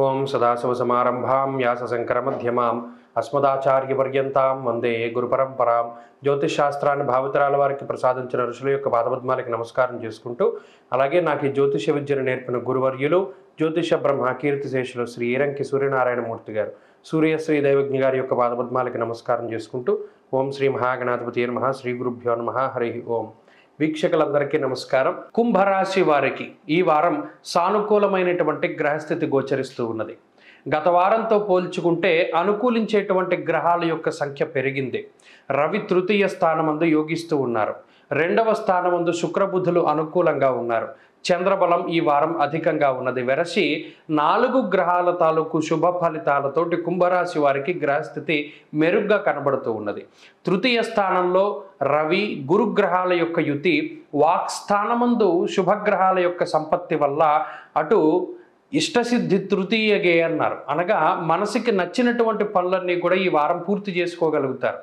ఓం సదాశివసమారంభాం వ్యాసశంకరమధ్యమాం అస్మదాచార్యపర్యంతాం వందే గురుపరంపరాం. జ్యోతిషశాస్త్రాన్ని భావితరాల వారికి ప్రసాదించిన ఋషుల యొక్క పాదపద్మాలకి నమస్కారం చేసుకుంటూ, అలాగే నాకు ఈ జ్యోతిష విద్యను నేర్పిన గురువర్యులు జ్యోతిష బ్రహ్మ కీర్తిశేషులు శ్రీ ఈరంకి సూర్యనారాయణమూర్తి గారు, సూర్యశ్రీ దైవజ్ఞ గారి యొక్క పాదపద్మాలకి నమస్కారం చేసుకుంటూ, ఓం శ్రీ మహాగణాధిపతి నమః, శ్రీ గురుభ్యో నమః, హరి ఓం. వీక్షకులందరికీ నమస్కారం. కుంభరాశి వారికి ఈ వారం సానుకూలమైనటువంటి గ్రహస్థితి గోచరిస్తూ ఉన్నది. గత వారంతో పోల్చుకుంటే అనుకూలించేటువంటి గ్రహాల యొక్క సంఖ్య పెరిగింది. రవి తృతీయ స్థానమందు యోగిస్తూ ఉన్నారు. రెండవ స్థానమందు శుక్రబుధులు అనుకూలంగా ఉన్నారు. చంద్రబలం ఈ వారం అధికంగా ఉన్నది. వెరసి 4 గ్రహాల తాలూకు శుభ ఫలితాలతోటి కుంభరాశి వారికి గ్రహస్థితి మెరుగ్గా కనబడుతూ ఉన్నది. తృతీయ స్థానంలో రవి గురుగ్రహాల యొక్క యుతి, వాక్ స్థానమందు శుభగ్రహాల యొక్క సంపత్తి వల్ల అటు ఇష్టసిద్ధి తృతీయగే అన్నారు. అనగా మనసుకి నచ్చినటువంటి పనులన్నీ కూడా ఈ వారం పూర్తి చేసుకోగలుగుతారు.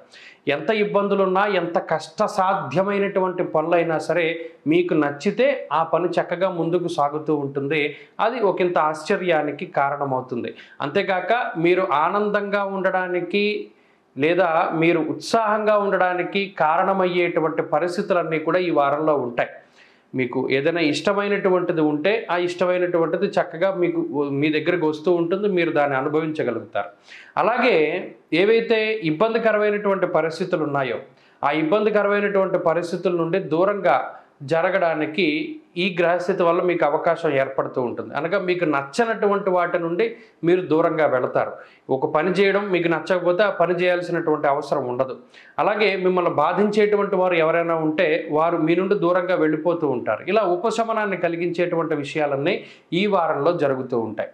ఎంత ఇబ్బందులున్నా, ఎంత కష్టసాధ్యమైనటువంటి పనులైనా సరే మీకు నచ్చితే ఆ పని చక్కగా ముందుకు సాగుతూ ఉంటుంది. అది ఒకంత ఆశ్చర్యానికి కారణమవుతుంది. అంతేకాక మీరు ఆనందంగా ఉండడానికి లేదా మీరు ఉత్సాహంగా ఉండడానికి కారణమయ్యేటువంటి పరిస్థితులన్నీ కూడా ఈ వారంలో ఉంటాయి. మీకు ఏదైనా ఇష్టమైనటువంటిది ఉంటే ఆ ఇష్టమైనటువంటిది చక్కగా మీకు మీ దగ్గరకు వస్తూ ఉంటుంది, మీరు దాన్ని అనుభవించగలుగుతారు. అలాగే ఏవైతే ఇబ్బందికరమైనటువంటి పరిస్థితులు ఉన్నాయో ఆ ఇబ్బందికరమైనటువంటి పరిస్థితుల నుండి దూరంగా జరగడానికి ఈ గ్రహస్థితి వల్ల మీకు అవకాశం ఏర్పడుతూ ఉంటుంది. అనగా మీకు నచ్చనటువంటి వాటి నుండి మీరు దూరంగా వెళతారు. ఒక పని చేయడం మీకు నచ్చకపోతే ఆ పని చేయాల్సినటువంటి అవసరం ఉండదు. అలాగే మిమ్మల్ని బాధించేటువంటి వారు ఎవరైనా ఉంటే వారు మీ నుండి దూరంగా వెళ్ళిపోతూ ఉంటారు. ఇలా ఉపశమనాన్ని కలిగించేటువంటి విషయాలన్నీ ఈ వారంలో జరుగుతూ ఉంటాయి.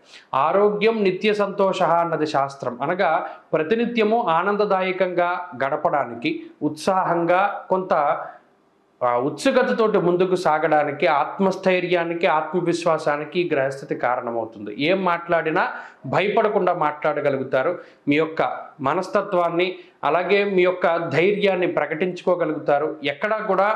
ఆరోగ్యం నిత్య సంతోష అన్నది శాస్త్రం. అనగా ప్రతినిత్యము ఆనందదాయకంగా గడపడానికి, ఉత్సాహంగా కొంత ఉత్సుకతతోటి ముందుకు సాగడానికి, ఆత్మస్థైర్యానికి, ఆత్మవిశ్వాసానికి గ్రహస్థితి కారణమవుతుంది. ఏం మాట్లాడినా భయపడకుండా మాట్లాడగలుగుతారు. మీ యొక్క మనస్తత్వాన్ని అలాగే మీ యొక్క ధైర్యాన్ని ప్రకటించుకోగలుగుతారు. ఎక్కడా కూడా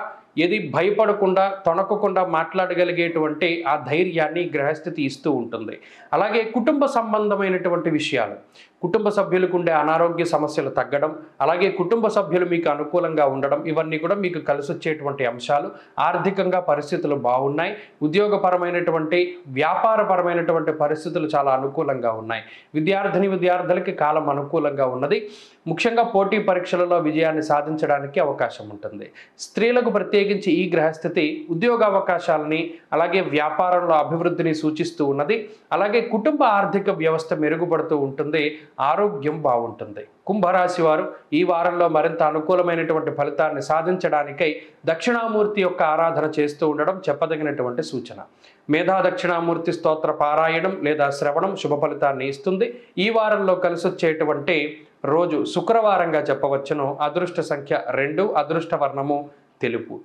ఏది భయపడకుండా, తొణకకుండా మాట్లాడగలిగేటువంటి ఆ ధైర్యాన్ని గ్రహస్థితి ఇస్తూ ఉంటుంది. అలాగే కుటుంబ సంబంధమైనటువంటి విషయాలు, కుటుంబ సభ్యులకు ఉండే అనారోగ్య సమస్యలు తగ్గడం, అలాగే కుటుంబ సభ్యులు మీకు అనుకూలంగా ఉండడం, ఇవన్నీ కూడా మీకు కలిసి వచ్చేటువంటి అంశాలు. ఆర్థికంగా పరిస్థితులు బాగున్నాయి. ఉద్యోగపరమైనటువంటి, వ్యాపారపరమైనటువంటి పరిస్థితులు చాలా అనుకూలంగా ఉన్నాయి. విద్యార్థులకి కాలం అనుకూలంగా ఉన్నది. ముఖ్యంగా పోటీ పరీక్షలలో విజయాన్ని సాధించడానికి అవకాశం ఉంటుంది. స్త్రీలకు ప్రత్యేకించి ఈ గ్రహస్థితి ఉద్యోగ అవకాశాలని అలాగే వ్యాపారంలో అభివృద్ధిని సూచిస్తూ ఉన్నది. అలాగే కుటుంబ ఆర్థిక వ్యవస్థ మెరుగుపడుతూ ఉంటుంది. ఆరోగ్యం బాగుంటుంది. కుంభరాశి వారు ఈ వారంలో మరింత అనుకూలమైనటువంటి ఫలితాన్ని సాధించడానికై దక్షిణామూర్తి యొక్క ఆరాధన చేస్తూ ఉండడం చెప్పదగినటువంటి సూచన. మేధా దక్షిణామూర్తి స్తోత్ర పారాయణం లేదా శ్రవణం శుభ ఫలితాన్ని ఇస్తుంది. ఈ వారంలో కలిసి వచ్చేటువంటి రోజు శుక్రవారంగా చెప్పవచ్చును. అదృష్ట సంఖ్య 2, అదృష్ట వర్ణము తెలుపు.